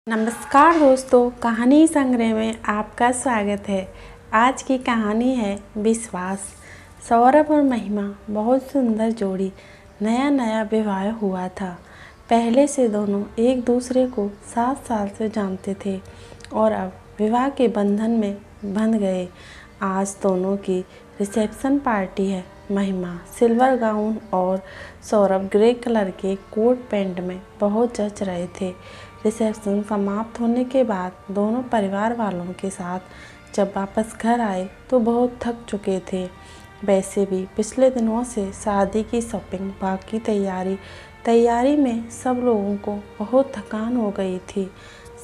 नमस्कार दोस्तों, कहानी संग्रह में आपका स्वागत है। आज की कहानी है विश्वास। सौरभ और महिमा बहुत सुंदर जोड़ी। नया नया विवाह हुआ था। पहले से दोनों एक दूसरे को 7 साल से जानते थे और अब विवाह के बंधन में बंध गए। आज दोनों की रिसेप्शन पार्टी है। महिमा सिल्वर गाउन और सौरभ ग्रे कलर के कोट पैंट में बहुत जच रहे थे। रिसेप्शन समाप्त होने के बाद दोनों परिवार वालों के साथ जब वापस घर आए तो बहुत थक चुके थे। वैसे भी पिछले दिनों से शादी की शॉपिंग, बाकी तैयारी में सब लोगों को बहुत थकान हो गई थी।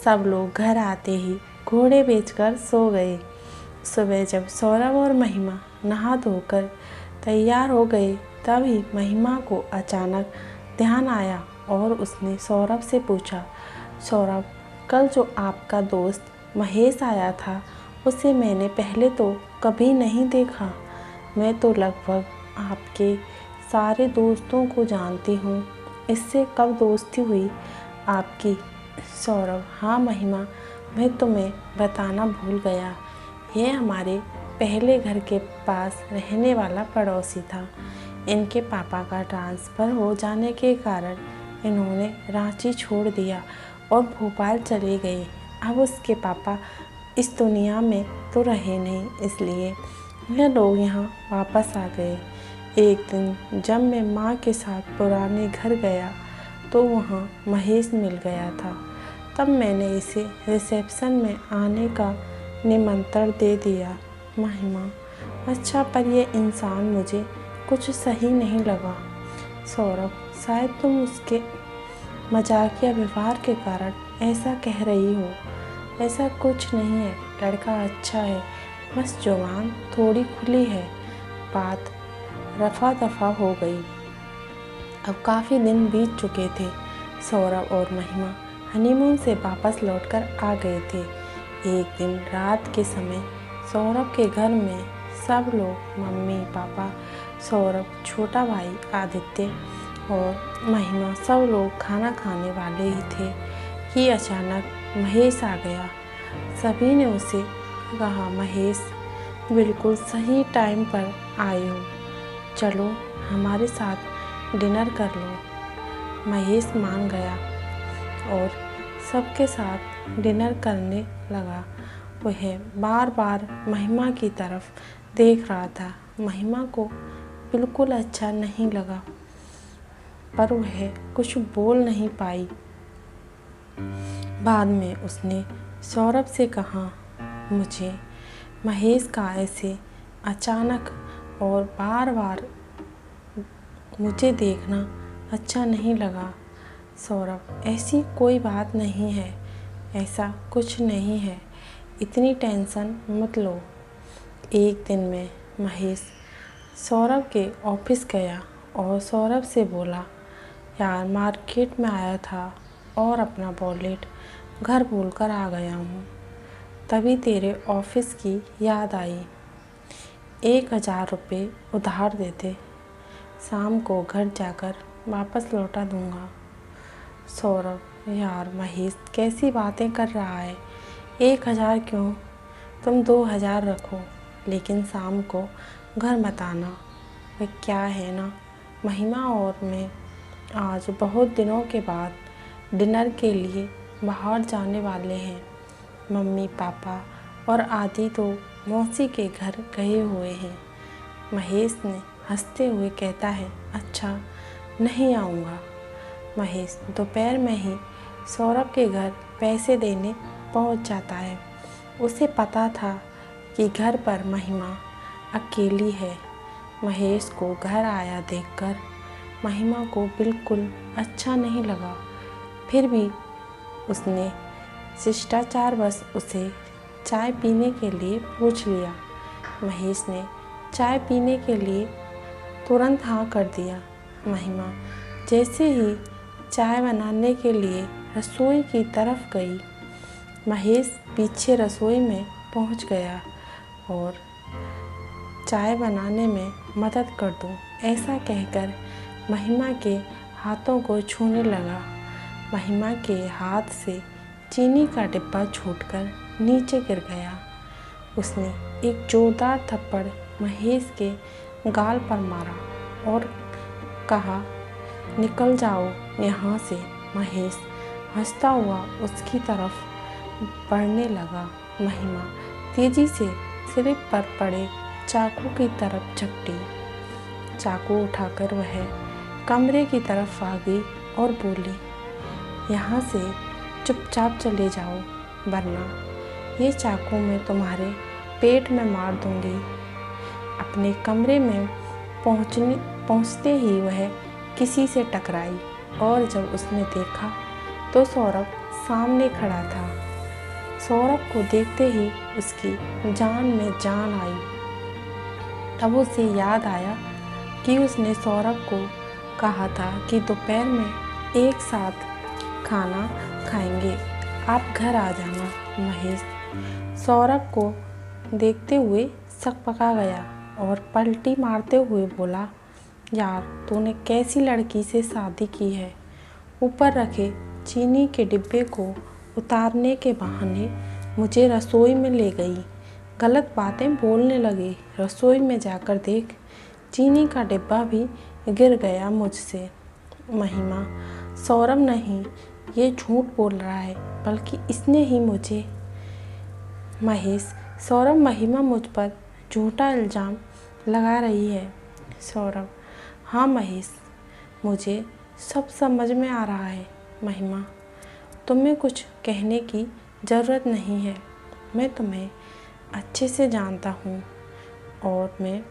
सब लोग घर आते ही घोड़े बेचकर सो गए। सुबह जब सौरभ और महिमा नहा धोकर तैयार हो गए तभी महिमा को अचानक ध्यान आया और उसने सौरभ से पूछा, सौरभ, कल जो आपका दोस्त महेश आया था उसे मैंने पहले तो कभी नहीं देखा। मैं तो लगभग आपके सारे दोस्तों को जानती हूँ। इससे कब दोस्ती हुई आपकी? सौरभ, हाँ महिमा, मैं तुम्हें बताना भूल गया। ये हमारे पहले घर के पास रहने वाला पड़ोसी था। इनके पापा का ट्रांसफ़र हो जाने के कारण इन्होंने रांची छोड़ दिया और भोपाल चले गए। अब उसके पापा इस दुनिया में तो रहे नहीं, इसलिए यह लोग यहाँ वापस आ गए। एक दिन जब मैं माँ के साथ पुराने घर गया तो वहाँ महेश मिल गया था। तब मैंने इसे रिसेप्शन में आने का निमंत्रण दे दिया। महिमा, अच्छा, पर यह इंसान मुझे कुछ सही नहीं लगा। सौरभ, शायद तुम उसके मजाकिया व्यवहार के कारण ऐसा कह रही हो। ऐसा कुछ नहीं है, लड़का अच्छा है, बस जुबान थोड़ी खुली है। बात रफा दफा हो गई। अब काफ़ी दिन बीत चुके थे। सौरभ और महिमा हनीमून से वापस लौटकर आ गए थे। एक दिन रात के समय सौरभ के घर में सब लोग, मम्मी पापा, सौरभ, छोटा भाई आदित्य और महिमा, सब लोग खाना खाने वाले ही थे कि अचानक महेश आ गया। सभी ने उसे कहा, महेश, बिल्कुल सही टाइम पर आए हो, चलो हमारे साथ डिनर कर लो। महेश मान गया और सबके साथ डिनर करने लगा। वह बार बार महिमा की तरफ देख रहा था। महिमा को बिल्कुल अच्छा नहीं लगा पर वह कुछ बोल नहीं पाई। बाद में उसने सौरभ से कहा, मुझे महेश का ऐसे अचानक और बार बार मुझे देखना अच्छा नहीं लगा। सौरभ, ऐसी कोई बात नहीं है, ऐसा कुछ नहीं है, इतनी टेंशन मत लो। एक दिन में महेश सौरभ के ऑफिस गया और सौरभ से बोला, यार, मार्केट में आया था और अपना वॉलेट घर भूलकर आ गया हूँ। तभी तेरे ऑफिस की याद आई। 1000 रुपये उधार दे दे, शाम को घर जाकर वापस लौटा दूँगा। सौरभ, यार महेश, कैसी बातें कर रहा है? 1000 क्यों, तुम 2000 रखो, लेकिन शाम को घर मत आना। वह क्या है ना, महिमा और मैं आज बहुत दिनों के बाद डिनर के लिए बाहर जाने वाले हैं। मम्मी पापा और आदि तो मौसी के घर गए हुए हैं। महेश ने हंसते हुए कहता है, अच्छा, नहीं आऊँगा। महेश दोपहर में ही सौरभ के घर पैसे देने पहुंच जाता है। उसे पता था कि घर पर महिमा अकेली है। महेश को घर आया देखकर महिमा को बिल्कुल अच्छा नहीं लगा। फिर भी उसने शिष्टाचारवश उसे चाय पीने के लिए पूछ लिया। महेश ने चाय पीने के लिए तुरंत हाँ कर दिया। महिमा जैसे ही चाय बनाने के लिए रसोई की तरफ गई, महेश पीछे रसोई में पहुंच गया और चाय बनाने में मदद कर दूं, ऐसा कहकर महिमा के हाथों को छूने लगा। महिमा के हाथ से चीनी का डिब्बा छूटकर नीचे गिर गया। उसने एक जोरदार थप्पड़ महेश के गाल पर मारा और कहा, निकल जाओ यहाँ से। महेश हंसता हुआ उसकी तरफ बढ़ने लगा। महिमा तेजी से स्लिप पर पड़े चाकू की तरफ झपटी। चाकू उठाकर वह कमरे की तरफ आ गई और बोली, यहाँ से चुपचाप चले जाओ, वरना ये चाकू मैं तुम्हारे पेट में मार दूंगी। अपने कमरे में पहुँचते ही वह किसी से टकराई और जब उसने देखा तो सौरभ सामने खड़ा था। सौरभ को देखते ही उसकी जान में जान आई। तब उसे याद आया कि उसने सौरभ को कहा था कि दोपहर में एक साथ खाना खाएंगे, आप घर आ जाना। महेश सौरभ को देखते हुए सकपका गया और पलटी मारते हुए बोला, यार तूने कैसी लड़की से शादी की है। ऊपर रखे चीनी के डिब्बे को उतारने के बहाने मुझे रसोई में ले गई, गलत बातें बोलने लगी। रसोई में जाकर देख, चीनी का डिब्बा भी गिर गया मुझसे। महिमा, सौरभ नहीं, ये झूठ बोल रहा है, बल्कि इसने ही मुझे। महेश, सौरभ, महिमा मुझ पर झूठा इल्ज़ाम लगा रही है। सौरभ, हाँ महेश, मुझे सब समझ में आ रहा है। महिमा, तुम्हें कुछ कहने की ज़रूरत नहीं है, मैं तुम्हें अच्छे से जानता हूँ और मैं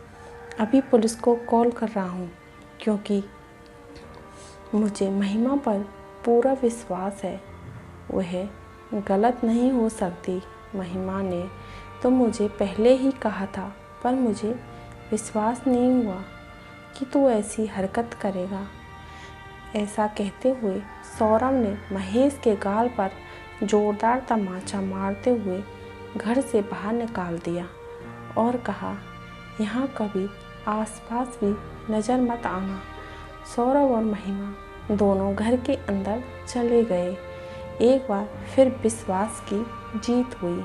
अभी पुलिस को कॉल कर रहा हूँ, क्योंकि मुझे महिमा पर पूरा विश्वास है, वह गलत नहीं हो सकती। महिमा ने तो मुझे पहले ही कहा था, पर मुझे विश्वास नहीं हुआ कि तू ऐसी हरकत करेगा। ऐसा कहते हुए सौरभ ने महेश के गाल पर जोरदार तमाचा मारते हुए घर से बाहर निकाल दिया और कहा, यहाँ कभी आसपास भी नज़र मत आना। सौरभ और महिमा दोनों घर के अंदर चले गए। एक बार फिर विश्वास की जीत हुई।